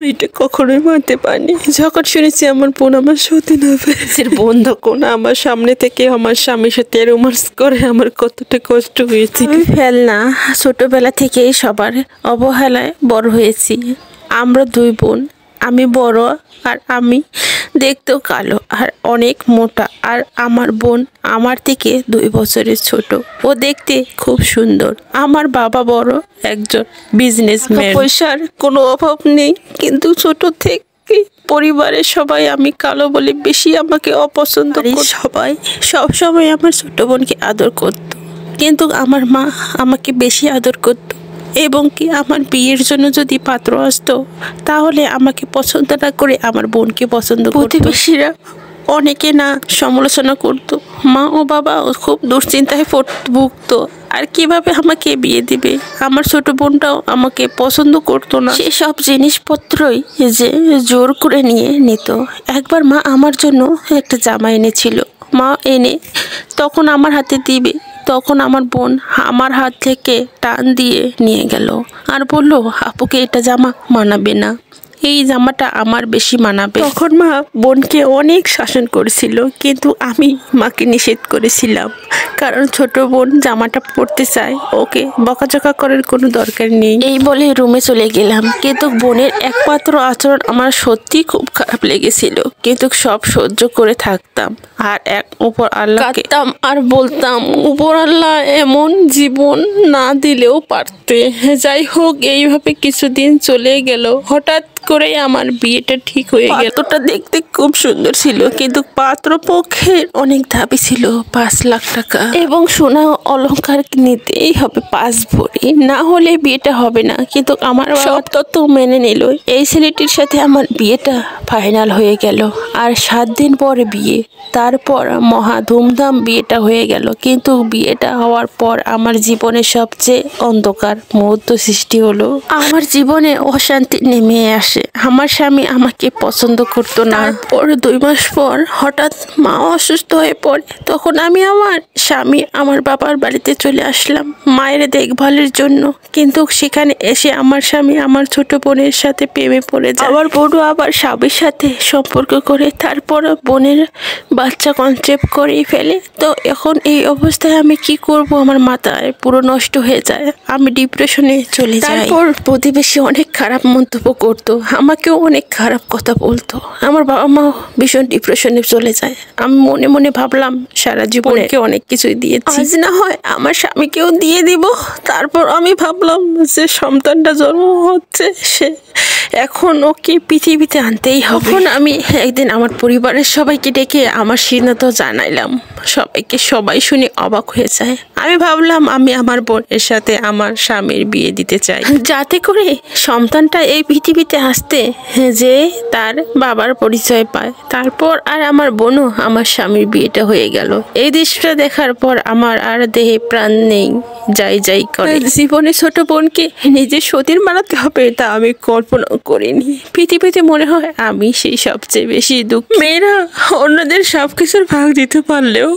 এটা কখনোই মানতে পারিনি যখন শুনেছি আমার বোন আমার সতীন হবে। বোন তখন আমার সামনে থেকে আমার স্বামীর সাথে রোমান্স করে আমার কতটা কষ্ট হয়েছে। ফেলনা ছোটবেলা থেকেই সবার অবহেলায় বড় হয়েছি। আমরা দুই বোন, আমি বড় আর আমি দেখতেও কালো আর অনেক মোটা, আর আমার বোন আমার থেকে 2 বছরের ছোট। ও দেখতে খুব সুন্দর। আমার বাবা বড় একজন বিজনেসম্যান, পয়সার কোনো অভাব নেই, কিন্তু ছোট থেকে পরিবারের সবাই আমি কালো বলে বেশি আমাকে অপছন্দ করে। সবাই সবসময় আমার ছোট বোনকে আদর করত, কিন্তু আমার মা আমাকে বেশি আদর করত এবং কি আমার বিয়ের জন্য যদি পাত্র আসতো তাহলে আমাকে পছন্দ না করে আমার বোনকে পছন্দ করত। প্রতিবেশীরা অনেকে না সমালোচনা করত, মা ও বাবা খুব দুশ্চিন্তায় ভুগত আর কিভাবে আমাকে বিয়ে দিবে। আমার ছোট বোনটাও আমাকে পছন্দ করতো না, সেসব জিনিসপত্রই যে জোর করে নিয়ে নিত। একবার মা আমার জন্য একটা জামা এনেছিল, মা এনে তখন আমার হাতে দিবে, তখন আমার বোন আমার হাত থেকে টান দিয়ে নিয়ে গেল আর বলল, আপুকে এটা জামা মানাবে না, এই জামাটা আমার বেশি মানাবে। তখন মা বোনকে অনেক শাসন করেছিল, কিন্তু আমি মাকে নিষেধ করেছিলাম, কারণ ছোট বোন জামাটা পরতে চায়, ওকে বকাঝকা করার কোনো দরকার নেই। এই বলে রুমে চলে গেলাম, কিন্তু বোনের একমাত্র আচরণ আমার সত্যি খুব খারাপ লেগেছিল, কিন্তু সব সহ্য করে থাকতাম আর উপর আল্লাহ কাঁদতাম আর বলতাম, উপর আল্লাহ এমন জীবন না দিলেও পারতে। যাই হোক, এইভাবে কিছুদিন চলে গেল। হঠাৎ করে আমার বিয়েটা ঠিক হয়ে গেল। পাত্রটা দেখতে খুব সুন্দর ছিল, কিন্তু পাত্রপক্ষের অনেক দাবি ছিল 5 লাখ টাকা এবং সোনা অলংকার নিতেই হবে 5 ভরি, না হলে বিয়েটা হবে না। কিন্তু আমার সব তত্ত্ব মেনে নিল। এই ছেলেটির সাথে আমার বিয়েটা ফাইনাল হয়ে গেল আর 7 দিন পরে বিয়ে। তারপর মহা ধুমধাম বিয়েটা হয়ে গেল, কিন্তু বিয়েটা হওয়ার পর আমার জীবনে সবচেয়ে অন্ধকার মুহূর্ত সৃষ্টি হলো। আমার জীবনে অশান্তি নেমে আসে। আমার স্বামী আমাকে পছন্দ করতো না। তারপর 2 মাস পর হঠাৎ মা অসুস্থ হয়ে পড়ে, তখন আমি আমার স্বামী আমার বাবার বাড়িতে চলে আসলাম মায়ের দেখভালের জন্য। কিন্তু সেখানে এসে আমার স্বামী আমার ছোট বোনের সাথে প্রেমে পড়ে যায়। আমার বোনও আবার স্বামীর সাথে সম্পর্ক করে, তারপর বোনের বাচ্চা কনসেপ্ট করেই ফেলে। তো এখন এই অবস্থায় আমি কি করব, আমার মাথায় পুরো নষ্ট হয়ে যায়, আমি ডিপ্রেশনে চলে যাই। তারপর প্রতিবেশী অনেক খারাপ মন্তব্য করতো, আমাকেও অনেক খারাপ কথা বলতো। আমার বাবা মা ভীষণ ডিপ্রেশনে চলে যায়। আমি মনে মনে ভাবলাম, সারা জীবনকে অনেক কিছুই দিয়েছি, আজ না হয় আমার স্বামীকেও দিয়ে দিব। তারপর আমি ভাবলাম যে সন্তানটা জন্ম হচ্ছে, সে এখন ওকে পৃথিবীতে আনতেই হবে। এখন আমি একদিন আমার পরিবারের সবাইকে ডেকে আমার সিদ্ধান্ত জানাইলাম সবাইকে। সবাই শুনে অবাক হয়ে যায়। আমি ভাবলাম আমি আমার বোনের সাথে আমার স্বামীর বিয়ে দিতে চাই, যাতে করে সন্তানটা এই পৃথিবীতে আসতে যে তার বাবার পরিচয় পায়। তারপর আর আমার বোনও আমার স্বামীর বিয়েটা হয়ে গেল। এই দৃশ্যটা দেখার পর আমার আর দেহে প্রাণ নেই, যাই যাই করে। জীবনে ছোট বোনকে নিজের সতীন বানাতে হবে তা আমি কল্পনা করিনি। পৃথিবীতে মনে হয় আমি সেই সবচেয়ে বেশি দুঃখী। মেয়েরা অন্যদের সবকিছুর ভাগ দিতে পারলেও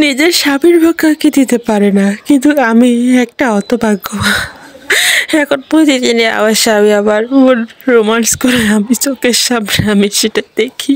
নিজের স্বামীর ভাগ কাকে দিতে পারে না, কিন্তু আমি একটা হতভাগ্য। এখন প্রতিদিনে আমার স্বামী আবার রোমান্স করে আমি চোখের সামনে আমি সেটা দেখি।